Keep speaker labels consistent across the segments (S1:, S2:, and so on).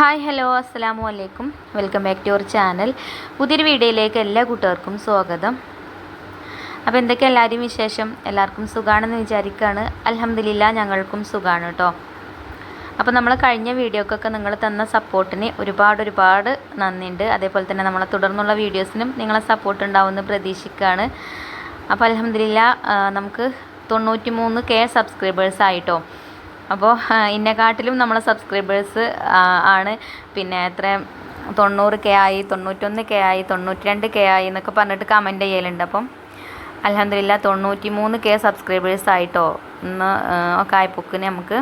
S1: Hi hello അസ്സലാമു അലൈക്കും. Welcome back to your channel. പുതിയൊരു വീഡിയോയിലേക്ക് എല്ലാ കൂട്ടുകാർക്കും സ്വാഗതം. അപ്പോൾ എന്തൊക്കെ എല്ലാവരും വിശേഷം? എല്ലാവർക്കും സുഖമാണെന്ന് വിചാരിക്കുകയാണ്. അൽഹംദുലില്ലാ ഞങ്ങൾക്കും സുഖമാണ് കേട്ടോ. അപ്പോൾ നമ്മൾ കഴിഞ്ഞ വീഡിയോക്കൊക്കെ നിങ്ങൾ തന്ന സപ്പോർട്ടിന് ഒരുപാട് നന്ദിയുണ്ട്. അതേപോലെ തന്നെ നമ്മളെ തുടർന്നുള്ള വീഡിയോസിനും നിങ്ങളെ സപ്പോർട്ട് ഉണ്ടാവുമെന്ന് പ്രതീക്ഷിക്കുകയാണ്. അപ്പോൾ അൽഹംദുലില്ലാ നമുക്ക് 93K സബ്സ്ക്രൈബേഴ്സ് ആയിട്ടോ. അപ്പോൾ ഇന്നെക്കാട്ടിലും നമ്മളെ സബ്സ്ക്രൈബേഴ്സ് ആണ് പിന്നെ എത്ര 90K ആയി, 91K ആയി, 92K ആയി എന്നൊക്കെ പറഞ്ഞിട്ട് കമൻറ്റ് ചെയ്യലുണ്ട്. അപ്പം അൽഹംദുലില്ലാ 93K സബ്സ്ക്രൈബേഴ്സ് ആയിട്ടോ ഇന്ന് ഒക്കെ ആയപ്പോക്കിന് നമുക്ക്.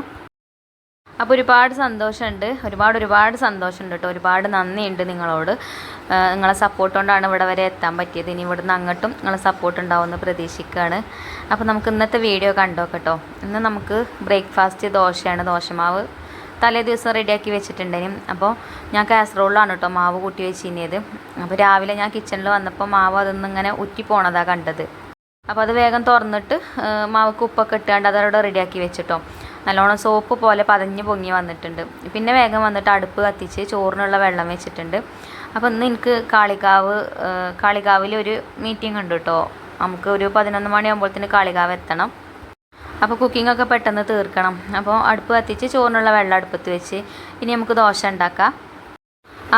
S1: അപ്പോൾ ഒരുപാട് സന്തോഷമുണ്ട്, ഒരുപാട് സന്തോഷമുണ്ട് കേട്ടോ. ഒരുപാട് നന്ദിയുണ്ട് നിങ്ങളോട്. നിങ്ങളെ സപ്പോർട്ട് കൊണ്ടാണ് ഇവിടെ വരെ എത്താൻ പറ്റിയത്. ഇനി ഇവിടുന്ന് അങ്ങോട്ടും നിങ്ങളെ സപ്പോർട്ട് ഉണ്ടാവുമെന്ന് പ്രതീക്ഷിക്കുകയാണ്. അപ്പോൾ നമുക്ക് ഇന്നത്തെ വീഡിയോ കണ്ടോ കേട്ടോ. ഇന്ന് നമുക്ക് ബ്രേക്ക്ഫാസ്റ്റ് ദോശയാണ്. ദോശമാവ് തലേ ദിവസം റെഡിയാക്കി വെച്ചിട്ടുണ്ടെങ്കിലും. അപ്പോൾ ഞാൻ കാസറോളിലാണ് കേട്ടോ മാവ് കൂട്ടി വെച്ചിരുന്നത്. അപ്പോൾ രാവിലെ ഞാൻ കിച്ചണിൽ വന്നപ്പോൾ മാവ് അതൊന്നും ഇങ്ങനെ ഉറ്റി പോണതാണ് കണ്ടത്. അപ്പോൾ അത് വേഗം തുറന്നിട്ട് മാവക്ക് ഉപ്പൊക്കെ ഇട്ടാണ്ട് അതവിടെ റെഡിയാക്കി വെച്ചിട്ടോ. നല്ലോണം സോപ്പ് പോലെ പതഞ്ഞ് പൊങ്ങി വന്നിട്ടുണ്ട്. പിന്നെ വേഗം വന്നിട്ട് അടുപ്പ് കത്തിച്ച് ചോറിനുള്ള വെള്ളം വെച്ചിട്ടുണ്ട്. അപ്പോൾ ഇന്ന് എനിക്ക് കാളികാവിൽ ഒരു മീറ്റിംഗ് ഉണ്ട് കേട്ടോ. നമുക്ക് ഒരു 11 മണിയാകുമ്പോഴത്തേന് കാളികാവ് എത്തണം. അപ്പോൾ കുക്കിങ്ങൊക്കെ പെട്ടെന്ന് തീർക്കണം. അപ്പോൾ അടുപ്പ് കത്തിച്ച് ചോറിനുള്ള വെള്ളം അടുപ്പത്ത് വെച്ച് ഇനി നമുക്ക് ദോശ ഉണ്ടാക്കാം.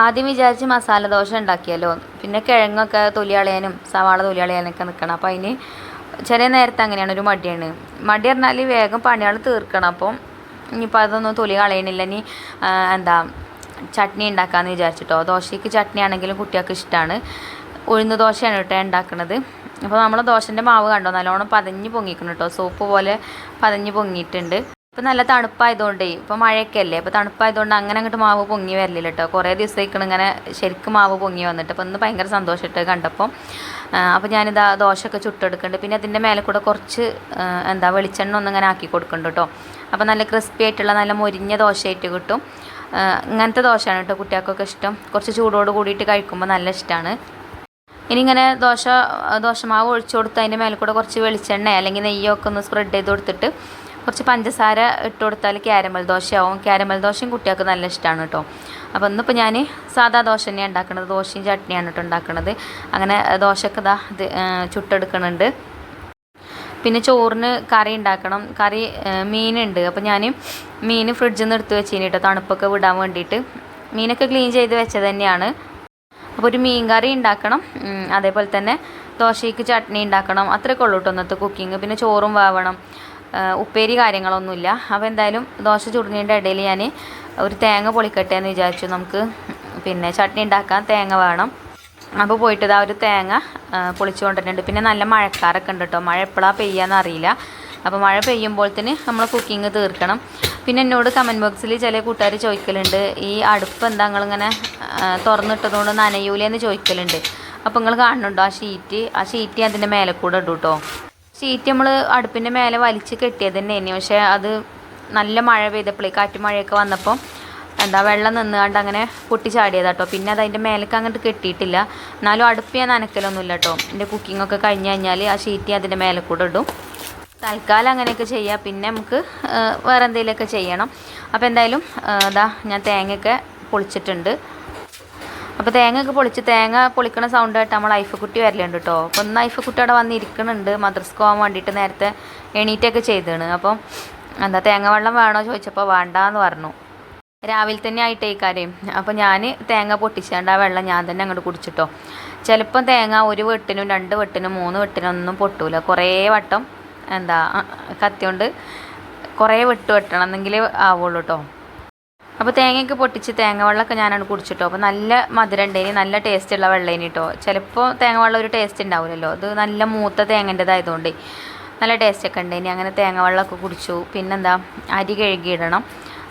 S1: ആദ്യം വിചാരിച്ച് മസാല ദോശ ഉണ്ടാക്കിയല്ലോ. പിന്നെ കിഴങ്ങൊക്കെ തൊലി കളയാനും സവാള തൊലി കളയാനൊക്കെ നിൽക്കണം. അപ്പോൾ അതിന് ചെറിയ നേരത്തെ അങ്ങനെയാണ്, ഒരു മടി പറഞ്ഞാൽ വേഗം പണികൾ തീർക്കണം. അപ്പം ഇനിയിപ്പോൾ അതൊന്നും തൊലി കളയണില്ല. ഇനി ചട്നി ഉണ്ടാക്കാമെന്ന് വിചാരിച്ചിട്ടോ. ദോശയ്ക്ക് ചട്നി ആണെങ്കിലും കുട്ടികൾക്ക് ഇഷ്ടമാണ്. ഉഴുന്ന് ദോശയാണ് കേട്ടോ ഉണ്ടാക്കുന്നത്. അപ്പോൾ നമ്മൾ ദോശൻ്റെ മാവ് കണ്ടോ നല്ലോണം പതഞ്ഞ് പൊങ്ങിക്കണം കേട്ടോ. സോപ്പ് പോലെ പതഞ്ഞ് പൊങ്ങിയിട്ടുണ്ട്. ഇപ്പോൾ നല്ല തണുപ്പായതുകൊണ്ടേ, ഇപ്പോൾ മഴയൊക്കെ അല്ലേ, അപ്പോൾ തണുപ്പായതുകൊണ്ട് അങ്ങനെ അങ്ങോട്ട് മാവ് പൊങ്ങി വരലില്ല കേട്ടോ. കുറേ ദിവസത്തേക്കാണ് ഇങ്ങനെ ശരിക്കും മാവ് പൊങ്ങി വന്നിട്ട്. അപ്പോൾ ഇന്ന് ഭയങ്കര സന്തോഷമായിട്ട് കണ്ടപ്പോൾ. അപ്പോൾ ഞാനിതാ ദോശയൊക്കെ ചുട്ടെടുക്കുന്നുണ്ട്. പിന്നെ അതിൻ്റെ മേലെ കൂടെ കുറച്ച് വെളിച്ചെണ്ണ ഒന്നിങ്ങനെ ആക്കി കൊടുക്കുന്നുണ്ട് കേട്ടോ. അപ്പോൾ നല്ല ക്രിസ്പി ആയിട്ടുള്ള നല്ല മൊരിഞ്ഞ ദോശയായിട്ട് കിട്ടും. ഇങ്ങനത്തെ ദോശയാണ് കേട്ടോ കുട്ടികൾക്കൊക്കെ ഇഷ്ടം. കുറച്ച് ചൂടോട് കൂടിയിട്ട് കഴിക്കുമ്പോൾ നല്ല ഇഷ്ടമാണ്. ഇനി ഇങ്ങനെ ദോശമാവ് ഒഴിച്ചു കൊടുത്ത് അതിൻ്റെ മേലെ കൂടെ കുറച്ച് വെളിച്ചെണ്ണ അല്ലെങ്കിൽ നെയ്യൊക്കെ ഒന്ന് സ്പ്രെഡ് ചെയ്ത് കൊടുത്തിട്ട് കുറച്ച് പഞ്ചസാര ഇട്ട് കൊടുത്താൽ ക്യാരമൽ ദോശയാവും. ക്യാരമൽ ദോശയും കുട്ടികൾക്ക് നല്ല ഇഷ്ടമാണ് കേട്ടോ. അപ്പോൾ ഇന്നിപ്പോൾ ഞാൻ സാധാ ദോശ തന്നെയാണ് ഉണ്ടാക്കുന്നത്. ദോശയും ചട്നിയാണ് കേട്ടോ ഉണ്ടാക്കുന്നത്. അങ്ങനെ ദോശയൊക്കെ ഇത് ചുട്ടെടുക്കുന്നുണ്ട്. പിന്നെ ചോറിന് കറി ഉണ്ടാക്കണം. കറി മീനുണ്ട്. അപ്പോൾ ഞാൻ മീൻ ഫ്രിഡ്ജിൽ നിന്ന് എടുത്ത് വെച്ചിന് കേട്ടോ, തണുപ്പൊക്കെ വിടാൻ വേണ്ടിയിട്ട്. മീനൊക്കെ ക്ലീൻ ചെയ്ത് വെച്ചത് തന്നെയാണ്. അപ്പോൾ ഒരു മീൻ കറി ഉണ്ടാക്കണം. അതേപോലെ തന്നെ ദോശയ്ക്ക് ചട്നി ഉണ്ടാക്കണം. അത്രയൊക്കെ ഉള്ളൂ കേട്ടോ ഇന്നത്തെ കുക്കിങ്. പിന്നെ ചോറും വേവണം. ഉപ്പേരി കാര്യങ്ങളൊന്നുമില്ല. അപ്പോൾ എന്തായാലും ദോശ ചുടുന്നതിൻ്റെ ഇടയിൽ ഞാൻ ഒരു തേങ്ങ പൊളിക്കട്ടെ എന്ന് വിചാരിച്ചു. നമുക്ക് പിന്നെ ചട്നി ഉണ്ടാക്കാൻ തേങ്ങ വേണം. അപ്പോൾ പോയിട്ട് ഇതാ ഒരു തേങ്ങ പൊളിച്ചു കൊണ്ടിട്ടുണ്ട്. പിന്നെ നല്ല മഴക്കാരൊക്കെ ഉണ്ട് കേട്ടോ. മഴ എപ്പോഴാണ് പെയ്യാന്ന് അറിയില്ല. അപ്പോൾ മഴ പെയ്യുമ്പോഴത്തേന് നമ്മൾ കുക്കിങ് തീർക്കണം. പിന്നെ എന്നോട് കമൻറ്റ് ബോക്സിൽ ചില കൂട്ടുകാർ ചോദിക്കലുണ്ട്, ഈ അടുപ്പ് എന്താ നിങ്ങളിങ്ങനെ തുറന്നിട്ടതുകൊണ്ട് നനയൂലെന്ന് ചോദിക്കലുണ്ട്. അപ്പോൾ നിങ്ങൾ കാണുന്നുണ്ടോ ആ ഷീറ്റ് അതിൻ്റെ മേലെ കൂടെ ഇടും കേട്ടോ. ഷീറ്റ് നമ്മൾ അടുപ്പിൻ്റെ മേലെ വലിച്ച് കെട്ടിയത് തന്നെയാണ്. പക്ഷേ അത് നല്ല മഴ പെയ്തപ്പോഴേ കാറ്റും മഴയൊക്കെ വന്നപ്പോൾ വെള്ളം നിന്നുകൊണ്ട് അങ്ങനെ പൊട്ടിച്ചാടിയതാട്ടോ. പിന്നെ അത് അതിൻ്റെ മേലേക്ക് അങ്ങോട്ട് കെട്ടിയിട്ടില്ല. എന്നാലും അടുപ്പ് ഞാൻ നനക്കലൊന്നുമില്ല കേട്ടോ. എൻ്റെ കുക്കിങ്ങൊക്കെ കഴിഞ്ഞ് കഴിഞ്ഞാൽ ആ ഷീറ്റ് അതിൻ്റെ മേലെ കൂടെ ഇടും. തൽക്കാലം അങ്ങനെയൊക്കെ ചെയ്യാം. പിന്നെ നമുക്ക് വേറെ എന്തെങ്കിലുമൊക്കെ ചെയ്യണം. അപ്പോൾ എന്തായാലും ഞാൻ തേങ്ങയൊക്കെ പൊളിച്ചിട്ടുണ്ട്. അപ്പോൾ തേങ്ങയൊക്കെ തേങ്ങ പൊളിക്കണ സൗണ്ട് ആയിട്ട് നമ്മൾ ഐഫക്കുട്ടി വരലുണ്ട് കേട്ടോ. അപ്പോൾ ഒന്ന് ഐഫക്കുട്ടി അവിടെ വന്നിരിക്കുന്നുണ്ട്. മദ്രസക്ക് പോകാൻ വേണ്ടിയിട്ട് നേരത്തെ എണീറ്റൊക്കെ ചെയ്തതാണ്. അപ്പം തേങ്ങ വെള്ളം വേണോ ചോദിച്ചപ്പോൾ വേണ്ടാന്ന് പറഞ്ഞു. രാവിലെ തന്നെ ആയിട്ടേ കാര്യം. അപ്പോൾ ഞാൻ തേങ്ങ പൊട്ടിച്ചാണ്ട് ആ വെള്ളം ഞാൻ തന്നെ അങ്ങോട്ട് കുടിച്ചിട്ടോ. ചിലപ്പം തേങ്ങ ഒരു വെട്ടിനും 2 വെട്ടിനും 3 വെട്ടിനും ഒന്നും പൊട്ടൂല. കുറേ വട്ടം കത്തി കൊണ്ട് കുറേ വെട്ടണം എന്നെങ്കിലേ ആവുള്ളൂ കേട്ടോ. അപ്പോൾ തേങ്ങയൊക്കെ പൊട്ടിച്ച് തേങ്ങ വെള്ളമൊക്കെ ഞാനാണ് കുടിച്ചിട്ടോ. അപ്പോൾ നല്ല മധുരം ഉണ്ടേനി, നല്ല ടേസ്റ്റുള്ള വെള്ളേനി കേട്ടോ. ചിലപ്പോൾ തേങ്ങ വെള്ളം ഒരു ടേസ്റ്റ് ഉണ്ടാവില്ലല്ലോ. അത് നല്ല മൂത്ത തേങ്ങൻ്റെതായതുകൊണ്ട് നല്ല ടേസ്റ്റൊക്കെ ഉണ്ടേനി. അങ്ങനെ തേങ്ങ വെള്ളമൊക്കെ കുടിച്ചു. പിന്നെന്താ അരി കഴുകിയിടണം.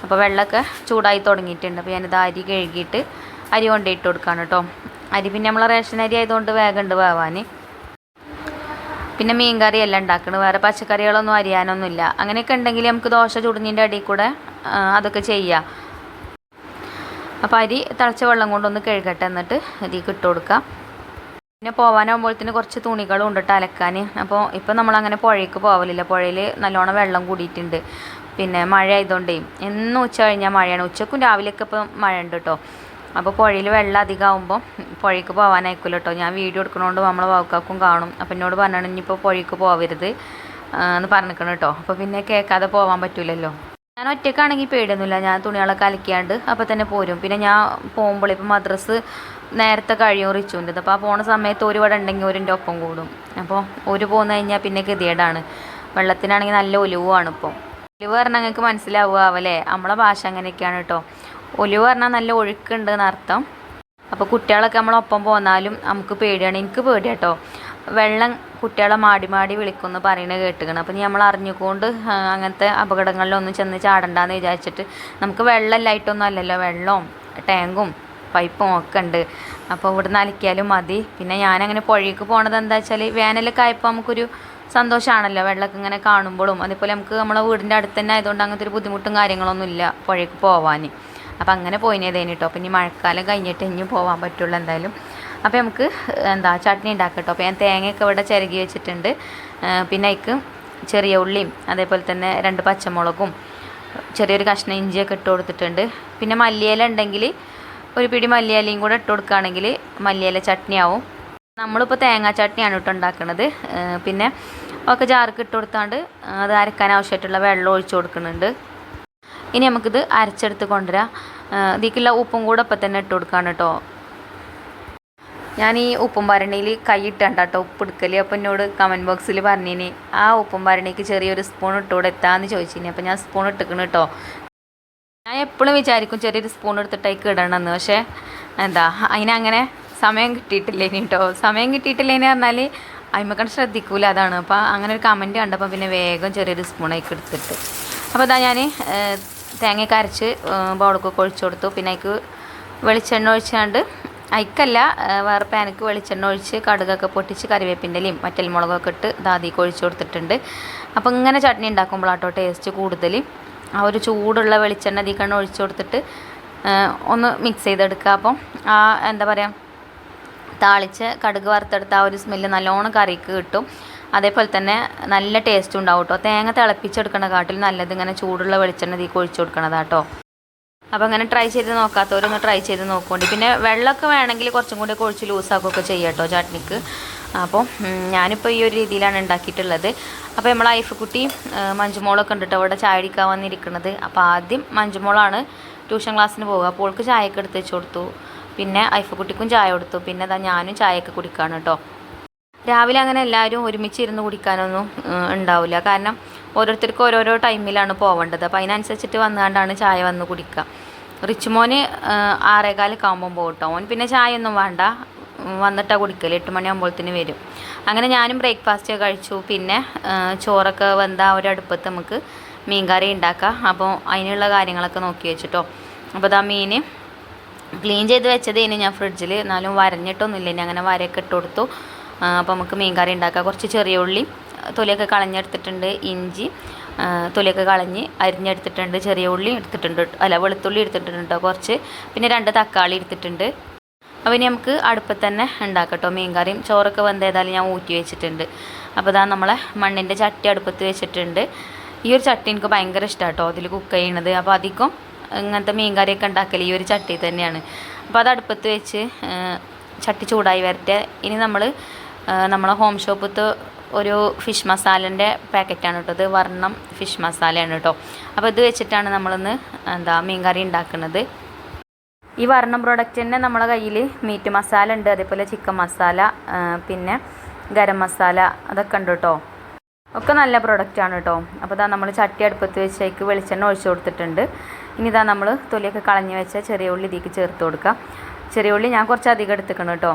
S1: അപ്പോൾ വെള്ളമൊക്കെ ചൂടായി തുടങ്ങിയിട്ടുണ്ട്. അപ്പോൾ ഞാനിത് അരി കഴുകിയിട്ട് അരി കൊണ്ടിട്ട് കൊടുക്കുകയാണ് കേട്ടോ. അരി പിന്നെ നമ്മൾ റേഷൻ അരി ആയതുകൊണ്ട് വേഗം ഉണ്ട് വേവാൻ. പിന്നെ മീൻ കറിയെല്ലാം ഉണ്ടാക്കണം. വേറെ പച്ചക്കറികളൊന്നും അരിയാനൊന്നുമില്ല. അങ്ങനെയൊക്കെ ഉണ്ടെങ്കിൽ നമുക്ക് ദോശ ചുടുന്നതിൻ്റെ അടിയിൽ കൂടെ അതൊക്കെ ചെയ്യാം. അപ്പോൾ അരി തിളച്ച വെള്ളം കൊണ്ടൊന്ന് കഴുകട്ടെ, എന്നിട്ട് ഇതിലേക്ക് ഇട്ട് കൊടുക്കാം. പിന്നെ പോകാനാകുമ്പോഴത്തേന് കുറച്ച് തുണികളും ഉണ്ട് കേട്ടോ അലക്കാൻ. അപ്പോൾ ഇപ്പം നമ്മളങ്ങനെ പുഴയ്ക്ക് പോകലില്ല. പുഴയിൽ നല്ലോണം വെള്ളം കൂടിയിട്ടുണ്ട്. പിന്നെ മഴ ആയതുകൊണ്ടേ എന്നും ഉച്ച കഴിഞ്ഞാൽ മഴയാണ്. ഉച്ചക്കും രാവിലെയൊക്കെ ഇപ്പം മഴ ഉണ്ട് കേട്ടോ. അപ്പോൾ പുഴയിൽ വെള്ളം അധികം ആകുമ്പോൾ പുഴയ്ക്ക് പോകാനായിക്കില്ല കേട്ടോ. ഞാൻ വീഡിയോ എടുക്കണോണ്ട് നമ്മളെ വാക്കാക്കും കാണും. അപ്പം എന്നോട് പറഞ്ഞാണ് ഇനിയിപ്പോൾ പുഴയ്ക്ക് പോകരുത് എന്ന് പറഞ്ഞിരിക്കണം കേട്ടോ. അപ്പോൾ പിന്നെ കേൾക്കാതെ പോകാൻ പറ്റില്ലല്ലോ. ഞാൻ ഒറ്റയ്ക്കാണെങ്കിൽ പേടിയൊന്നുമില്ല. ഞാൻ തുണികളൊക്കെ അലക്കിയാണ്ട് അപ്പോൾ തന്നെ പോരും. പിന്നെ ഞാൻ പോകുമ്പോൾ ഇപ്പോൾ മദ്രസ് നേരത്തെ കഴിയും റിച്ചുവിൻ്റെ. അപ്പോൾ ആ പോണ സമയത്ത് ഒരു ഇവിടെ ഉണ്ടെങ്കിൽ ഒരിൻ്റെ ഒപ്പം കൂടും. അപ്പോൾ ഒരു പോന്നു കഴിഞ്ഞാൽ പിന്നെ ഗതികേടാണ്. വെള്ളത്തിനാണെങ്കിൽ നല്ല ഒലിവുമാണ് ഇപ്പോൾ. ഒലിവ് പറഞ്ഞാൽ നിങ്ങൾക്ക് മനസ്സിലാവുകയാവല്ലേ? നമ്മളെ ഭാഷ അങ്ങനെയൊക്കെയാണ് കേട്ടോ. ഒലിവ് പറഞ്ഞാൽ നല്ല ഒഴുക്കുണ്ട് എന്നർത്ഥം. അപ്പോൾ കുട്ടികളൊക്കെ നമ്മളൊപ്പം പോന്നാലും നമുക്ക് പേടിയാണ്. എനിക്ക് പേടിയാട്ടോ. വെള്ളം കുട്ടികളെ മാടി മാടി വിളിക്കുമെന്ന് പറയുന്നത് കേട്ടിക്കണം. അപ്പം നമ്മൾ അറിഞ്ഞുകൊണ്ട് അങ്ങനത്തെ അപകടങ്ങളിലൊന്നും ചെന്ന് ചാടണ്ടെന്ന് വിചാരിച്ചിട്ട് നമുക്ക് വെള്ളമില്ലായിട്ടൊന്നും അല്ലല്ലോ. വെള്ളവും ടാങ്കും പൈപ്പും ഒക്കെ ഉണ്ട്. അപ്പോൾ ഇവിടുന്ന് അലക്കിയാലും മതി. പിന്നെ ഞാനങ്ങനെ പുഴയ്ക്ക് പോണത് എന്താ വെച്ചാൽ വേനലൊക്കെ ആയപ്പോൾ നമുക്കൊരു സന്തോഷമാണല്ലോ വെള്ളമൊക്കെ ഇങ്ങനെ കാണുമ്പോഴും. അതേപോലെ നമുക്ക് നമ്മളെ വീടിൻ്റെ അടുത്ത് തന്നെ ആയതുകൊണ്ട് അങ്ങനത്തെ ഒരു ബുദ്ധിമുട്ടും കാര്യങ്ങളൊന്നും ഇല്ല പുഴയ്ക്ക് പോവാൻ. അപ്പം അങ്ങനെ പോയിനേതേന് കേട്ടോ. അപ്പം ഇനി മഴക്കാലം കഴിഞ്ഞിട്ട് ഇനിയും പോകാൻ പറ്റുള്ളൂ എന്തായാലും. അപ്പോൾ നമുക്ക് ചട്നി ഉണ്ടാക്കാം കേട്ടോ. അപ്പോൾ ഞാൻ തേങ്ങയൊക്കെ ഇവിടെ ചിരകി വെച്ചിട്ടുണ്ട്. പിന്നെ അതിക്ക് ചെറിയ ഉള്ളിയും അതേപോലെ തന്നെ 2 പച്ചമുളകും ചെറിയൊരു കഷ്ണം ഇഞ്ചിയൊക്കെ ഇട്ട് കൊടുത്തിട്ടുണ്ട്. പിന്നെ മല്ലിയില ഉണ്ടെങ്കിൽ ഒരു പിടി മല്ലിയിലയും കൂടെ ഇട്ട് കൊടുക്കുകയാണെങ്കിൽ മല്ലിയില ചട്നിയാവും. നമ്മളിപ്പോൾ തേങ്ങാ ചട്നിയാണ് കേട്ടോ ഉണ്ടാക്കുന്നത്. പിന്നെ ഒക്കെ ജാർക്ക് ഇട്ട് കൊടുത്താണ്ട് അത് അരക്കാൻ ആവശ്യമായിട്ടുള്ള വെള്ളം ഒഴിച്ച് കൊടുക്കുന്നുണ്ട്. ഇനി നമുക്കിത് അരച്ചെടുത്ത് കൊണ്ടുവരാം. ഇതിലേക്കുള്ള ഉപ്പും കൂടെ ഇപ്പം തന്നെ ഇട്ട് കൊടുക്കുകയാണ് കേട്ടോ. ഞാൻ ഈ ഉപ്പും ഭരണിയിൽ കൈയിട്ടാണ് കേട്ടോ ഉപ്പ് എടുക്കൽ. അപ്പോൾ എന്നോട് കമൻറ്റ് ബോക്സിൽ പറഞ്ഞിനി ആ ഉപ്പും ഭരണിക്ക് ചെറിയൊരു സ്പൂൺ ഇട്ടുകൂടെ എത്താമെന്ന് ചോദിച്ചിനി. അപ്പോൾ ഞാൻ സ്പൂൺ ഇട്ടിക്കണം കേട്ടോ. ഞാൻ എപ്പോഴും വിചാരിക്കും ചെറിയൊരു സ്പൂൺ എടുത്തിട്ടേക്ക് ഇടണമെന്ന്. പക്ഷേ അതിനങ്ങനെ സമയം കിട്ടിയിട്ടില്ലേനി കേട്ടോ. സമയം കിട്ടിയിട്ടില്ലേന്ന് പറഞ്ഞാൽ അതിമക്കണ്ട് ശ്രദ്ധിക്കൂല, അതാണ്. അപ്പോൾ അങ്ങനെ ഒരു കമൻറ്റ് കണ്ടപ്പോൾ പിന്നെ വേഗം ചെറിയൊരു സ്പൂണേക്ക് എടുത്തിട്ട്. അപ്പോൾ ഞാൻ തേങ്ങയൊക്കെ അരച്ച് ബൗളൊക്കെ ഒഴിച്ചു കൊടുത്തു. പിന്നെ അതിക്ക് വെളിച്ചെണ്ണ ഒഴിച്ചാണ്ട് അയക്കല്ല വേറെ പാനക്ക് വെളിച്ചെണ്ണ ഒഴിച്ച് കടുകൊക്കെ പൊട്ടിച്ച് കറിവേപ്പിൻ്റെ ഇലയും വറ്റൽമുളകൊക്കെ ഇട്ട് ദാതിക്ക് ഒഴിച്ച് കൊടുത്തിട്ടുണ്ട്. അപ്പോൾ ഇങ്ങനെ ചട്നി ഉണ്ടാക്കുമ്പോഴാട്ടോ ടേസ്റ്റ് കൂടുതൽ. ആ ഒരു ചൂടുള്ള വെളിച്ചെണ്ണ ഇതിക്കണ്ണ് ഒഴിച്ച് കൊടുത്തിട്ട് ഒന്ന് മിക്സ് ചെയ്തെടുക്കുക. അപ്പം ആ എന്താ പറയുക താളിച്ച് കടുക് വറുത്തെടുത്ത ആ ഒരു സ്മെല്ല് നല്ലോണം കറിക്ക് കിട്ടും. അതേപോലെ തന്നെ നല്ല ടേസ്റ്റും ഉണ്ടാവും കേട്ടോ. തേങ്ങ തിളപ്പിച്ചെടുക്കണ കാട്ടിൽ നല്ലത് ഇങ്ങനെ ചൂടുള്ള വെളിച്ചെണ്ണ ഇതിക്ക് ഒഴിച്ച് കൊടുക്കണതാട്ടോ. അപ്പോൾ അങ്ങനെ ട്രൈ ചെയ്ത് നോക്കാത്തവരൊന്ന് ട്രൈ ചെയ്ത് നോക്കുന്നുണ്ട്. പിന്നെ വെള്ളമൊക്കെ വേണമെങ്കിൽ കുറച്ചും കൂടി ഒഴിച്ച് ലൂസാക്കുകയൊക്കെ ചെയ്യാം കേട്ടോ ചട്നിക്ക്. അപ്പോൾ ഞാനിപ്പോൾ ഈ ഒരു രീതിയിലാണ് ഉണ്ടാക്കിയിട്ടുള്ളത്. അപ്പോൾ നമ്മൾ ഐഫക്കുട്ടി മഞ്ജുമോളൊക്കെ ഉണ്ട് കേട്ടോ അവിടെ ചായ അടിക്കാൻ വന്നിരിക്കുന്നത്. അപ്പോൾ ആദ്യം മഞ്ജുമോളാണ് ട്യൂഷൻ ക്ലാസ്സിന് പോകുക. അപ്പോൾ അവൾക്ക് ചായയൊക്കെ എടുത്ത് വെച്ച് കൊടുത്തു. പിന്നെ ഐഫക്കുട്ടിക്കും ചായ കൊടുത്തു. പിന്നെ ഞാനും ചായയൊക്കെ കുടിക്കുകയാണ് കേട്ടോ. രാവിലെ അങ്ങനെ എല്ലാവരും ഒരുമിച്ച് ഇരുന്ന് കുടിക്കാനൊന്നും ഉണ്ടാവില്ല. കാരണം ഓരോരുത്തർക്കും ഓരോരോ ടൈമിലാണ് പോവേണ്ടത്. അപ്പോൾ അതിനനുസരിച്ചിട്ട് വന്നുകൊണ്ടാണ് ചായ വന്ന് കുടിക്കുക. റിച്ചുമോന് 6:15 ആകുമ്പോൾ പോകട്ടോ. ഓൻ പിന്നെ ചായ ഒന്നും വേണ്ട, വന്നിട്ടാണ് കുടിക്കൽ. 8 മണിയാകുമ്പോഴത്തേന് വരും. അങ്ങനെ ഞാനും ബ്രേക്ക്ഫാസ്റ്റ് കഴിച്ചു. പിന്നെ ചോറൊക്കെ വെന്ത ഒരു അടുപ്പത്ത് നമുക്ക് മീൻ കറി ഉണ്ടാക്കാം. അപ്പോൾ അതിനുള്ള കാര്യങ്ങളൊക്കെ നോക്കി വെച്ചിട്ടോ. അപ്പോൾ മീൻ ക്ലീൻ ചെയ്ത് വെച്ചതേന് ഞാൻ ഫ്രിഡ്ജിൽ, എന്നാലും വരഞ്ഞിട്ടൊന്നുമില്ല. ഇനി അങ്ങനെ വരയൊക്കെ ഇട്ട് കൊടുത്തു. അപ്പോൾ നമുക്ക് മീൻ കറി ഉണ്ടാക്കാം. കുറച്ച് ചെറിയ ഉള്ളി തൊലിയൊക്കെ കളഞ്ഞെടുത്തിട്ടുണ്ട്, ഇഞ്ചി തൊലിയൊക്കെ കളഞ്ഞ് അരിഞ്ഞെടുത്തിട്ടുണ്ട്, ചെറിയ ഉള്ളി എടുത്തിട്ടുണ്ട്, വെളുത്തുള്ളി എടുത്തിട്ടുണ്ട് കുറച്ച്, പിന്നെ 2 തക്കാളി എടുത്തിട്ടുണ്ട്. അപ്പോൾ ഇനി നമുക്ക് അടുപ്പത്ത് തന്നെ ഉണ്ടാക്കട്ടോ മീൻ കറിയും. ചോറൊക്കെ വെന്ത് ഏതായാലും ഞാൻ ഊറ്റി വെച്ചിട്ടുണ്ട്. അപ്പോൾ നമ്മളെ മണ്ണിൻ്റെ ചട്ടി അടുപ്പത്ത് വെച്ചിട്ടുണ്ട്. ഈ ഒരു ചട്ടി എനിക്ക് ഭയങ്കര ഇഷ്ടമാണ് കേട്ടോ അതിൽ കുക്ക് ചെയ്യണത്. അപ്പോൾ അധികം ഇങ്ങനത്തെ മീൻ കറിയൊക്കെ ഉണ്ടാക്കൽ ഈ ഒരു ചട്ടി തന്നെയാണ്. അപ്പോൾ അത് അടുപ്പത്ത് വെച്ച് ചട്ടി ചൂടായി വരട്ടെ. ഇനി നമ്മളെ ഹോം ഷോപ്പത്ത് ഒരു ഫിഷ് മസാലൻ്റെ പാക്കറ്റാണ് കേട്ടോ. ഇത് വർണ്ണം ഫിഷ് മസാലയാണ് കേട്ടോ. അപ്പോൾ ഇത് വെച്ചിട്ടാണ് നമ്മളിന്ന് മീൻ കറി ഉണ്ടാക്കുന്നത്. ഈ വർണ്ണം പ്രോഡക്റ്റ് തന്നെ നമ്മളെ കയ്യിൽ മീറ്റ് മസാല ഉണ്ട്, അതേപോലെ ചിക്കൻ മസാല, പിന്നെ ഗരം മസാല അതൊക്കെ ഉണ്ട് കേട്ടോ. ഒക്കെ നല്ല പ്രൊഡക്റ്റാണ് കേട്ടോ. അപ്പോൾ നമ്മൾ ചട്ടി അടുപ്പത്ത് വെച്ചേക്ക് വെളിച്ചെണ്ണ ഒഴിച്ചു കൊടുത്തിട്ടുണ്ട്. ഇനി നമ്മൾ തൊലിയൊക്കെ കളഞ്ഞ് വെച്ച ചെറിയ ഉള്ളി ഇതിലേക്ക് ചേർത്ത് കൊടുക്കാം. ചെറിയ ഉള്ളി ഞാൻ കുറച്ച് അധികം എടുത്തിക്കണം കേട്ടോ.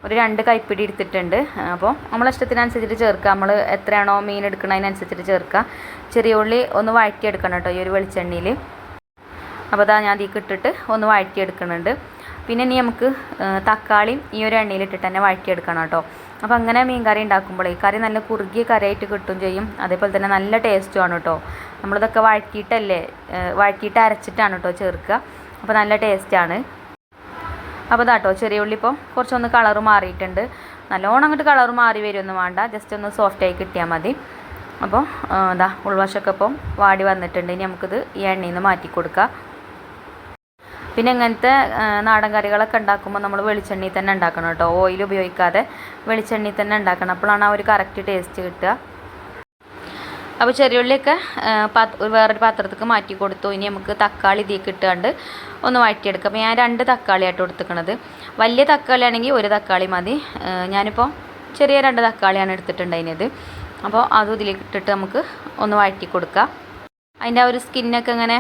S1: ഒരു 2 കൈപ്പിടി എടുത്തിട്ടുണ്ട്. അപ്പോൾ നമ്മളെ ഇഷ്ടത്തിനനുസരിച്ചിട്ട് ചേർക്കുക. നമ്മൾ എത്രയാണോ മീൻ എടുക്കുന്നതിനനുസരിച്ചിട്ട് ചേർക്കുക. ചെറിയ ഉള്ളി ഒന്ന് വഴറ്റിയെടുക്കണം കേട്ടോ ഈ ഒരു വെളിച്ചെണ്ണയിൽ. അപ്പോൾ ഞാൻ ഇതിലേക്ക് ഇട്ടിട്ട് ഒന്ന് വഴറ്റിയെടുക്കുന്നുണ്ട്. പിന്നെ ഇനി നമുക്ക് തക്കാളിയും ഈ ഒരു എണ്ണയിലിട്ടിട്ട് തന്നെ വഴറ്റിയെടുക്കണം കേട്ടോ. അപ്പോൾ അങ്ങനെ മീൻ കറി ഉണ്ടാക്കുമ്പോഴേ കറി നല്ല കുറുകിയ കറിയായിട്ട് കിട്ടും ചെയ്യും. അതേപോലെ തന്നെ നല്ല ടേസ്റ്റുമാണ് കേട്ടോ. നമ്മളിതൊക്കെ വഴറ്റിയിട്ട് അരച്ചിട്ടാണ് കേട്ടോ ചേർക്കുക. അപ്പോൾ നല്ല ടേസ്റ്റാണ്. അപ്പോൾ കേട്ടോ ചെറിയ ഉള്ളി ഇപ്പോൾ കുറച്ചൊന്ന് കളറ് മാറിയിട്ടുണ്ട്. നല്ലോണം അങ്ങോട്ട് കളറ് മാറി വരുമൊന്നും വേണ്ട, ജസ്റ്റ് ഒന്ന് സോഫ്റ്റായി കിട്ടിയാൽ മതി. അപ്പോൾ ഇതാ ഉൾവശമൊക്കെ ഇപ്പം വാടി വന്നിട്ടുണ്ട്. ഇനി നമുക്കിത് ഈ എണ്ണയിൽ നിന്ന് മാറ്റി കൊടുക്കാം. പിന്നെ ഇങ്ങനത്തെ നാടൻ കറികളൊക്കെ ഉണ്ടാക്കുമ്പോൾ നമ്മൾ വെളിച്ചെണ്ണയിൽ തന്നെ ഉണ്ടാക്കണം കേട്ടോ. ഓയിൽ ഉപയോഗിക്കാതെ വെളിച്ചെണ്ണയിൽ തന്നെ ഉണ്ടാക്കണം. അപ്പോഴാണ് ആ ഒരു കറക്റ്റ് ടേസ്റ്റ് കിട്ടുക. അപ്പോൾ ചെറിയുള്ളിയൊക്കെ വേറൊരു പാത്രത്തേക്ക് മാറ്റി കൊടുത്തു. ഇനി നമുക്ക് തക്കാളി ഇതിലേക്ക് ഇട്ടുകൊണ്ട് ഒന്ന് വഴറ്റിയെടുക്കാം. അപ്പോൾ ഞാൻ 2 തക്കാളിയായിട്ട് കൊടുത്തിരിക്കുന്നത്. വലിയ തക്കാളി ആണെങ്കിൽ 1 തക്കാളി മതി. ഞാനിപ്പോൾ ചെറിയ 2 തക്കാളിയാണ് എടുത്തിട്ടുണ്ടായിരുന്നത്. അപ്പോൾ അതും ഇതിലേക്ക് ഇട്ടിട്ട് നമുക്ക് ഒന്ന് വഴറ്റി കൊടുക്കാം. അതിൻ്റെ ആ ഒരു സ്കിന്നൊക്കെ ഇങ്ങനെ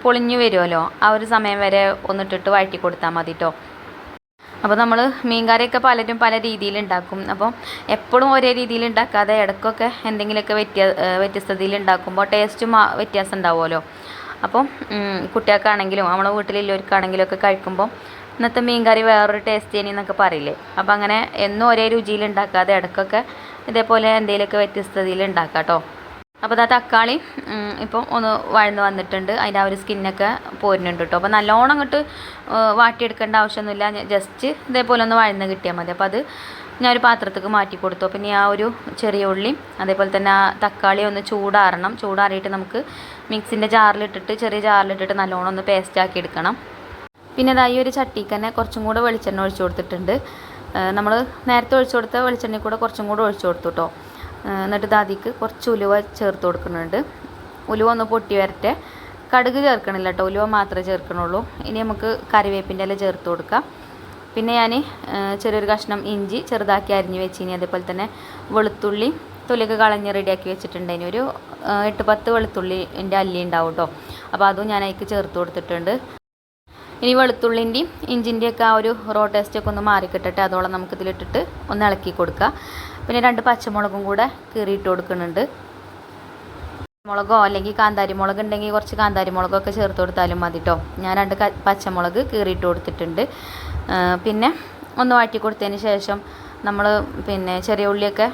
S1: പൊളിഞ്ഞു വരുമല്ലോ, ആ ഒരു സമയം വരെ ഒന്നിട്ടിട്ട് വഴറ്റി കൊടുത്താൽ മതി കേട്ടോ. അപ്പോൾ നമ്മൾ മീൻകറിയൊക്കെ പലരും പല രീതിയിൽ ഉണ്ടാക്കും. അപ്പോൾ എപ്പോഴും ഒരേ രീതിയിൽ ഉണ്ടാക്കാതെ ഇടയ്ക്കൊക്കെ എന്തെങ്കിലുമൊക്കെ വ്യത്യസ്തതയിൽ ഉണ്ടാക്കുമ്പോൾ ടേസ്റ്റും വ്യത്യാസം ഉണ്ടാവുമല്ലോ. അപ്പം കുട്ടികൾക്കാണെങ്കിലും നമ്മളെ വീട്ടിലുള്ളവർക്കാണെങ്കിലും ഒക്കെ കഴിക്കുമ്പോൾ ഇന്നത്തെ മീൻകറി വേറൊരു ടേസ്റ്റ് ചെയ്യുന്നൊക്കെ പറയില്ലേ. അപ്പോൾ അങ്ങനെ എന്നും ഒരേ രുചിയിൽ ഉണ്ടാക്കാതെ ഇടയ്ക്കൊക്കെ ഇതേപോലെ എന്തെങ്കിലുമൊക്കെ വ്യത്യസ്തതയിൽ ഉണ്ടാക്കാം കേട്ടോ. അപ്പോൾ ആ തക്കാളി ഇപ്പം ഒന്ന് വഴന്ന് വന്നിട്ടുണ്ട്. അതിൻ്റെ ആ ഒരു സ്കിന്നൊക്കെ പോരുന്നുണ്ട് കേട്ടോ. അപ്പോൾ നല്ലോണം അങ്ങോട്ട് വാട്ടിയെടുക്കേണ്ട ആവശ്യമൊന്നുമില്ല. ജസ്റ്റ് ഇതേപോലെ ഒന്ന് വഴന്ന് കിട്ടിയാൽ മതി. അപ്പോൾ അത് ഞാനൊരു പാത്രത്തേക്ക് മാറ്റി കൊടുത്തു. അപ്പോൾ ഇനി ആ ഒരു ചെറിയ ഉള്ളിയും അതേപോലെ തന്നെ ആ തക്കാളി ഒന്ന് ചൂടാറണം. ചൂടാറിയിട്ട് നമുക്ക് മിക്സിൻ്റെ ജാറിലിട്ടിട്ട് ചെറിയ ജാറിലിട്ടിട്ട് നല്ലോണം ഒന്ന് പേസ്റ്റാക്കി എടുക്കണം. പിന്നെ അതായി ഒരു ചട്ടിക്ക് തന്നെ കുറച്ചും കൂടെ വെളിച്ചെണ്ണ ഒഴിച്ചു കൊടുത്തിട്ടുണ്ട്. നമ്മൾ നേരത്തെ ഒഴിച്ചു കൊടുത്ത വെളിച്ചെണ്ണയിൽ കൂടെ കുറച്ചും കൂടെ ഒഴിച്ചു കൊടുത്തു കേട്ടോ. എന്നിട്ട് അതിലേക്ക് കുറച്ച് ഉലുവ ചേർത്ത് കൊടുക്കുന്നുണ്ട്. ഉലുവ ഒന്ന് പൊട്ടി വരട്ടെ. കടുക് ചേർക്കണില്ല കേട്ടോ, ഉലുവ മാത്രമേ ചേർക്കണുള്ളൂ. ഇനി നമുക്ക് കറിവേപ്പിൻ്റെ ഇല ചേർത്ത് കൊടുക്കാം. പിന്നെ ഞാൻ ചെറിയൊരു കഷ്ണം ഇഞ്ചി ചെറുതാക്കി അരിഞ്ഞ് വെച്ചിനി. അതേപോലെ തന്നെ വെളുത്തുള്ളി തൊലിയൊക്കെ കളഞ്ഞ് റെഡിയാക്കി വെച്ചിട്ടുണ്ട്. ഇനി ഒരു 8-10 വെളുത്തുള്ളിൻ്റെ അല്ലി ഉണ്ടാവും കേട്ടോ. അപ്പോൾ അതും ഞാൻ അതിലേക്ക് ചേർത്ത് കൊടുത്തിട്ടുണ്ട്. ഇനി വെളുത്തുള്ളിൻ്റെയും ഇഞ്ചിൻ്റെയൊക്കെ ആ ഒരു റോ ടേസ്റ്റൊക്കെ ഒന്ന് മാറിക്കിട്ടട്ടെ. അതോളം നമുക്കിതിലിട്ടിട്ട് ഒന്ന് ഇളക്കി കൊടുക്കുക. പിന്നെ 2 പച്ചമുളകും കൂടെ കീറിയിട്ട് കൊടുക്കുന്നുണ്ട്. മുളകോ അല്ലെങ്കിൽ കാന്താരി മുളക് ഉണ്ടെങ്കിൽ കുറച്ച് കാന്താരി മുളകൊക്കെ ചേർത്ത് കൊടുത്താലും മതി കേട്ടോ. ഞാൻ 2 പച്ചമുളക് കീറിയിട്ട് കൊടുത്തിട്ടുണ്ട്. പിന്നെ ഒന്ന് വാട്ടി കൊടുത്തതിന് ശേഷം നമ്മൾ പിന്നെ ചെറിയ ഉള്ളിയൊക്കെ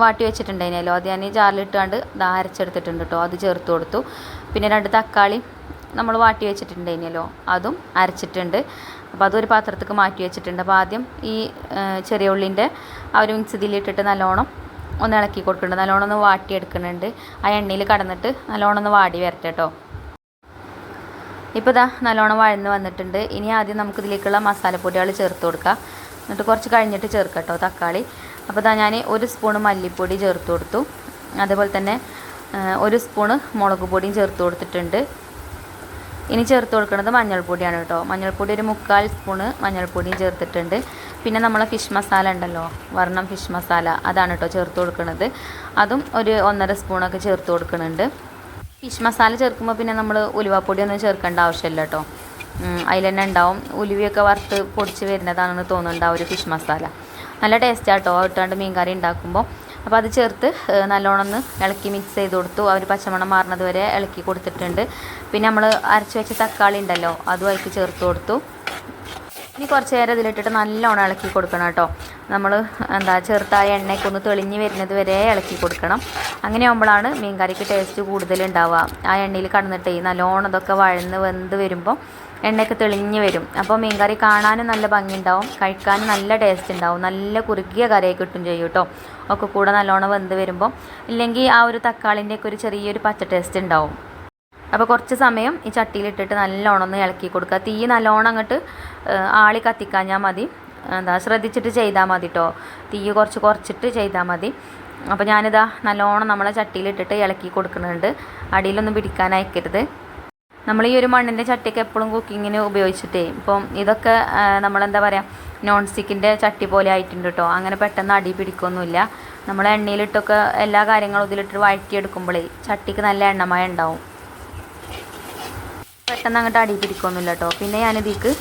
S1: വാട്ടി വെച്ചിട്ടുണ്ടായിരുന്നല്ലോ, അത് ഞാൻ ജാറിലിട്ടാണ്ട് അരച്ചെടുത്തിട്ടുണ്ട് കേട്ടോ. അത് ചേർത്ത് കൊടുത്തു. പിന്നെ 2 തക്കാളി നമ്മൾ വാട്ടി വെച്ചിട്ടുണ്ടായിരുന്നല്ലോ, അതും അരച്ചിട്ടുണ്ട്. അപ്പോൾ അതൊരു പാത്രത്തേക്ക് മാറ്റി വെച്ചിട്ടുണ്ട്. അപ്പോൾ ആദ്യം ഈ ചെറിയ ഉള്ളിൻ്റെ ആ ഒരു മിക്സ് ഇതിലിട്ടിട്ട് നല്ലോണം ഒന്ന് ഇളക്കി കൊടുക്കുന്നുണ്ട്. നല്ലോണം ഒന്ന് വാട്ടിയെടുക്കുന്നുണ്ട്. ആ എണ്ണയിൽ കടന്നിട്ട് നല്ലോണം ഒന്ന് വാടി വരട്ടെ കേട്ടോ. ഇപ്പോൾ നല്ലോണം വഴന്ന് വന്നിട്ടുണ്ട്. ഇനി ആദ്യം നമുക്കിതിലേക്കുള്ള മസാലപ്പൊടികൾ ചേർത്ത് കൊടുക്കാം. എന്നിട്ട് കുറച്ച് കഴിഞ്ഞിട്ട് ചേർക്കാം കേട്ടോ തക്കാളി. അപ്പോൾ ഞാൻ 1 സ്പൂണ് മല്ലിപ്പൊടി ചേർത്ത് കൊടുത്തു. അതേപോലെ തന്നെ 1 സ്പൂണ് മുളക് പൊടിയും ചേർത്ത് കൊടുത്തിട്ടുണ്ട്. ഇനി ചേർത്ത് കൊടുക്കുന്നത് മഞ്ഞൾപ്പൊടിയാണ് കേട്ടോ. മഞ്ഞൾപ്പൊടി ഒരു 3/4 സ്പൂണ് മഞ്ഞൾപ്പൊടിയും ചേർത്തിട്ടുണ്ട്. പിന്നെ നമ്മളെ ഫിഷ് മസാല ഉണ്ടല്ലോ, വർണ്ണം ഫിഷ് മസാല, അതാണ് കേട്ടോ ചേർത്ത് കൊടുക്കുന്നത്. അതും ഒരു 1.5 സ്പൂണൊക്കെ ചേർത്ത് കൊടുക്കുന്നുണ്ട്. ഫിഷ് മസാല ചേർക്കുമ്പോൾ പിന്നെ നമ്മൾ ഉലുവാപ്പൊടിയൊന്നും ചേർക്കേണ്ട ആവശ്യമില്ല കേട്ടോ. അതിൽ തന്നെ ഉണ്ടാവും. ഉലുവയൊക്കെ വറുത്ത് പൊടിച്ച് വരുന്നതാണെന്ന് തോന്നുന്നുണ്ട് ആ ഒരു ഫിഷ് മസാല. നല്ല ടേസ്റ്റാണ് കേട്ടോ ഇട്ടാണ്ട് മീൻ കറി ഉണ്ടാക്കുമ്പോൾ. അപ്പോൾ അത് ചേർത്ത് നല്ലോണം ഒന്ന് ഇളക്കി മിക്സ് ചെയ്ത് കൊടുത്തു. ആ ഒരു പച്ചമണം മാറുന്നത് വരെ ഇളക്കി കൊടുത്തിട്ടുണ്ട്. പിന്നെ നമ്മൾ അരച്ച് വെച്ച തക്കാളി ഉണ്ടല്ലോ, അതും അതിലേക്ക് ചേർത്ത് കൊടുത്തു. ഇനി കുറച്ച് നേരം ഇതിലിട്ടിട്ട് നല്ലോണം ഇളക്കി കൊടുക്കണം കേട്ടോ. നമ്മൾ ചെറുതായ എണ്ണയൊക്കെ ഒന്ന് തെളിഞ്ഞ് വരുന്നത് വരെ ഇളക്കി കൊടുക്കണം. അങ്ങനെ ആകുമ്പോഴാണ് മീൻ കറിക്ക് ടേസ്റ്റ് കൂടുതലുണ്ടാവുക. ആ എണ്ണയിൽ കടന്നിട്ട് നല്ലോണം ഇതൊക്കെ വഴന്ന് വെന്ത് വരുമ്പോൾ എണ്ണയൊക്കെ തെളിഞ്ഞ് വരും. അപ്പോൾ മീൻ കറി കാണാനും നല്ല ഭംഗി ഉണ്ടാവും, കഴിക്കാനും നല്ല ടേസ്റ്റ് ഉണ്ടാവും. നല്ല കുറുകിയ കറിയായി കിട്ടും ചെയ്യും കേട്ടോ. ഒക്കെ കൂടെ നല്ലോണം വെന്ത് വരുമ്പോൾ. ഇല്ലെങ്കിൽ ആ ഒരു തക്കാളിൻ്റെയൊക്കെ ഒരു ചെറിയൊരു പച്ച ടേസ്റ്റ് ഉണ്ടാവും. അപ്പോൾ കുറച്ച് സമയം ഈ ചട്ടിയിലിട്ടിട്ട് നല്ലോണം ഒന്ന് ഇളക്കി കൊടുക്കുക. തീ നല്ലോണം അങ്ങോട്ട് ആളി കത്തിക്കാഞ്ഞാൽ മതി. ശ്രദ്ധിച്ചിട്ട് ചെയ്താൽ മതി കേട്ടോ. തീ കുറച്ചിട്ട് ചെയ്താൽ മതി. അപ്പോൾ ഞാനിതാ നല്ലോണം നമ്മളെ ചട്ടിയിലിട്ടിട്ട് ഇളക്കി കൊടുക്കുന്നുണ്ട്. അടിയിലൊന്നും പിടിക്കാൻ അയക്കരുത്. നമ്മൾ ഈ ഒരു മണ്ണിൻ്റെ ചട്ടിയൊക്കെ എപ്പോഴും കുക്കിങ്ങിന് ഉപയോഗിച്ചിട്ടേ ഇപ്പം ഇതൊക്കെ നമ്മളെന്താ പറയുക, നോൺ സ്റ്റിക്കിൻ്റെ ചട്ടി പോലെ ആയിട്ടുണ്ട് കേട്ടോ. അങ്ങനെ പെട്ടെന്ന് അടി പിടിക്കൊന്നുമില്ല. നമ്മൾ എണ്ണയിലിട്ടൊക്കെ എല്ലാ കാര്യങ്ങളും ഇതിലിട്ട് വഴറ്റിയെടുക്കുമ്പോഴേ ചട്ടിക്ക് നല്ല എണ്ണമയം ഉണ്ടാവും. പെട്ടെന്ന് അങ്ങോട്ട് അടി പിടിക്കൊന്നുമില്ല കേട്ടോ. പിന്നെ ഞാനിതിക്ക്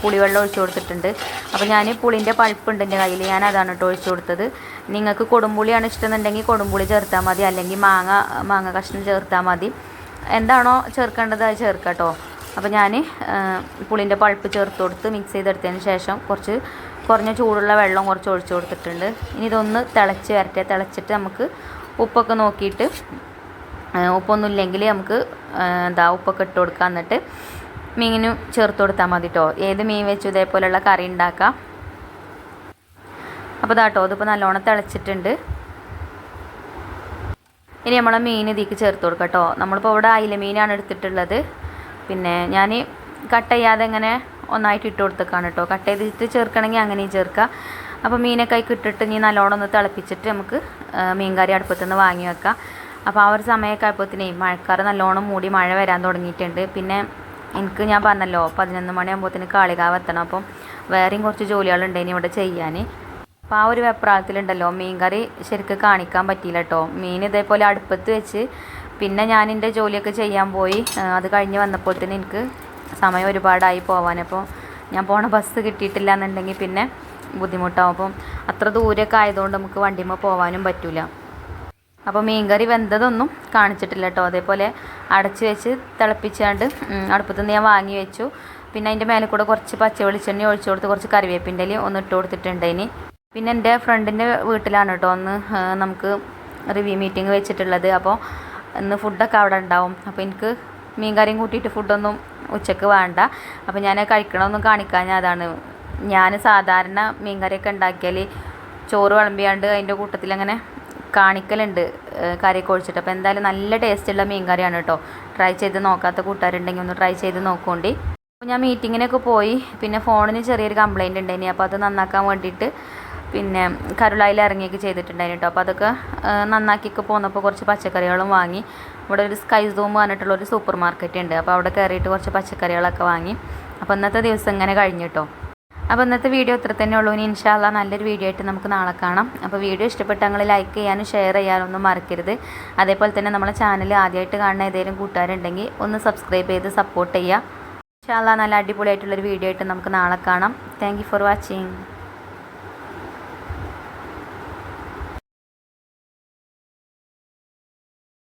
S1: പുളിവെള്ളം ഒഴിച്ചു കൊടുത്തിട്ടുണ്ട്. അപ്പോൾ ഞാൻ പുളിൻ്റെ പൾപ്പുണ്ട് എൻ്റെ കയ്യിൽ, ഞാൻ അതാണ് കേട്ടോ ഒഴിച്ചു കൊടുത്തത്. നിങ്ങൾക്ക് കൊടുമ്പുളിയാണ് ഇഷ്ടമെന്നുണ്ടെങ്കിൽ കൊടുമ്പുളി ചേർത്താൽ മതി, അല്ലെങ്കിൽ മാങ്ങ കഷ്ണം ചേർത്താൽ മതി. എന്താണോ ചേർക്കേണ്ടത് അത് ചേർക്കാം കേട്ടോ. അപ്പോൾ ഞാൻ പുളിൻ്റെ പൾപ്പ് ചേർത്ത് കൊടുത്ത് മിക്സ് ചെയ്തെടുത്തതിന് ശേഷം കുറഞ്ഞ ചൂടുള്ള വെള്ളം കുറച്ച് ഒഴിച്ചു കൊടുത്തിട്ടുണ്ട്. ഇനി ഇതൊന്ന് തിളച്ച് വരട്ടെ. തിളച്ചിട്ട് നമുക്ക് ഉപ്പൊക്കെ നോക്കിയിട്ട്, ഉപ്പൊന്നും ഇല്ലെങ്കിൽ നമുക്ക് ഉപ്പൊക്കെ ഇട്ട് കൊടുക്കാം. എന്നിട്ട് മീനും ചേർത്ത് കൊടുത്താൽ മതി കേട്ടോ. ഏത് മീൻ വെച്ചു ഇതേപോലെയുള്ള കറി ഉണ്ടാക്കാം. അപ്പോൾ ഇതിപ്പോൾ നല്ലോണം തിളച്ചിട്ടുണ്ട്. ഇനി നമ്മളെ മീൻ ഇതിലേക്ക് ചേർത്ത് കൊടുക്കാം കേട്ടോ. നമ്മളിപ്പോൾ ഇവിടെ അയില മീനാണ് എടുത്തിട്ടുള്ളത്. പിന്നെ ഞാൻ കട്ട് ചെയ്യാതെ ഇങ്ങനെ ഒന്നായിട്ട് ഇട്ട് കൊടുത്തേക്കാണ് കേട്ടോ. കട്ട് ചെയ്തിട്ട് ചേർക്കണമെങ്കിൽ അങ്ങനെയും ചേർക്കാം. അപ്പോൾ മീനൊക്കെ ഇട്ടിട്ട് ഇനി നല്ലോണം ഒന്ന് തിളപ്പിച്ചിട്ട് നമുക്ക് മീൻ കറി അടുപ്പത്തുനിന്ന് വാങ്ങി വെക്കാം. അപ്പോൾ ആ ഒരു സമയമൊക്കെ ആയപ്പോഴത്തേനേ മഴക്കാറ് നല്ലോണം മൂടി മഴ വരാൻ തുടങ്ങിയിട്ടുണ്ട്. പിന്നെ ഞാൻ പറഞ്ഞല്ലോ 11 മണിയാകുമ്പോഴത്തേന് കാളികാവ് എത്തണം. അപ്പം വേറെയും കുറച്ച് ജോലികളുണ്ട് ഇനി ഇവിടെ ചെയ്യാൻ. അപ്പോൾ ആ ഒരു വെപ്രാളത്തിലുണ്ടല്ലോ മീൻ കറി ശരിക്കും കാണിക്കാൻ പറ്റിയില്ല കേട്ടോ. മീൻ ഇതേപോലെ അടുപ്പത്ത് വെച്ച് പിന്നെ ഞാൻ എൻ്റെ ജോലിയൊക്കെ ചെയ്യാൻ പോയി. അത് കഴിഞ്ഞ് വന്നപ്പോഴത്തേന് എനിക്ക് സമയം ഒരുപാടായി പോവാൻ. അപ്പോൾ ഞാൻ പോണ ബസ് കിട്ടിയിട്ടില്ല എന്നുണ്ടെങ്കിൽ പിന്നെ ബുദ്ധിമുട്ടാവും. അപ്പം അത്ര ദൂരമൊക്കെ ആയതുകൊണ്ട് നമുക്ക് വണ്ടിമ്മ പോകാനും പറ്റില്ല. അപ്പോൾ മീൻകറി വെന്തതൊന്നും കാണിച്ചിട്ടില്ല കേട്ടോ. അതേപോലെ അടച്ച് വെച്ച് തിളപ്പിച്ചാണ്ട് അടുപ്പത്തുനിന്ന് ഞാൻ വാങ്ങി വെച്ചു. പിന്നെ അതിൻ്റെ മേലെ കൂടെ കുറച്ച് പച്ച വെളിച്ചെണ്ണ ഒഴിച്ചു കൊടുത്ത് കുറച്ച് കറിവേപ്പിൻ്റെ ഇലയും ഒന്ന് ഇട്ട് കൊടുത്തിട്ടുണ്ട്. ഇനി പിന്നെ എൻ്റെ ഫ്രണ്ടിൻ്റെ വീട്ടിലാണ് കേട്ടോ ഒന്ന് നമുക്ക് റിവ്യൂ മീറ്റിംഗ് വെച്ചിട്ടുള്ളത്. അപ്പോൾ ഇന്ന് ഫുഡൊക്കെ അവിടെ ഉണ്ടാവും. അപ്പോൾ എനിക്ക് മീൻ കറിയും കൂട്ടിയിട്ട് ഫുഡൊന്നും ഉച്ചക്ക് വേണ്ട. അപ്പോൾ ഞാൻ കഴിക്കണമെന്നും കാണിക്കാൻ അതാണ്. ഞാൻ സാധാരണ മീൻ കറിയൊക്കെ ഉണ്ടാക്കിയാൽ ചോറ് വിളമ്പിയാണ്ട് അതിൻ്റെ കൂട്ടത്തിൽ അങ്ങനെ കാണിക്കലുണ്ട് കറിയൊക്കെ ഒഴിച്ചിട്ട്. അപ്പോൾ എന്തായാലും നല്ല ടേസ്റ്റുള്ള മീൻ കറിയാണ് കേട്ടോ. ട്രൈ ചെയ്ത് നോക്കാത്ത കൂട്ടുകാരുണ്ടെങ്കിൽ ഒന്ന് ട്രൈ ചെയ്ത് നോക്കുകൊണ്ടി. അപ്പോൾ ഞാൻ മീറ്റിങ്ങിനൊക്കെ പോയി. പിന്നെ ഫോണിന് ചെറിയൊരു കംപ്ലയിൻറ്റ് ഉണ്ടായിനി. അപ്പോൾ അത് നന്നാക്കാൻ വേണ്ടിയിട്ട് പിന്നെ കരുളായിൽ ഇറങ്ങിയൊക്കെ ചെയ്തിട്ടുണ്ടായിരുന്നു കേട്ടോ. അപ്പോൾ അതൊക്കെ നന്നാക്കിയൊക്കെ പോന്നപ്പോൾ കുറച്ച് പച്ചക്കറികളും വാങ്ങി. ഇവിടെ ഒരു സ്കൈ സൂം പറഞ്ഞിട്ടുള്ള ഒരു സൂപ്പർ മാർക്കറ്റ് ഉണ്ട്. അപ്പോൾ അവിടെ കയറിയിട്ട് കുറച്ച് പച്ചക്കറികളൊക്കെ വാങ്ങി. അപ്പോൾ ഇന്നത്തെ ദിവസം ഇങ്ങനെ കഴിഞ്ഞു കേട്ടോ. അപ്പോൾ ഇന്നത്തെ വീഡിയോ ഇത്ര തന്നെ ഉള്ളൂ. ഇനി ഇൻഷാ അല്ലാ നല്ലൊരു വീഡിയോ ആയിട്ട് നമുക്ക് നാളെ കാണാം. അപ്പോൾ വീഡിയോ ഇഷ്ടപ്പെട്ടെങ്കിൽ ലൈക്ക് ചെയ്യാനും ഷെയർ ചെയ്യാനും ഒന്നും മറക്കരുത്. അതേപോലെ തന്നെ നമ്മളെ ചാനൽ ആദ്യമായിട്ട് കാണുന്ന ഏതെങ്കിലും കൂട്ടുകാരുണ്ടെങ്കിൽ ഒന്ന് സബ്സ്ക്രൈബ് ചെയ്ത് സപ്പോർട്ട് ചെയ്യുക. ഇൻഷാ അല്ലാ നല്ല അടിപൊളിയായിട്ടുള്ളൊരു വീഡിയോ ആയിട്ട് നമുക്ക് നാളെ കാണാം. Thank you for watching.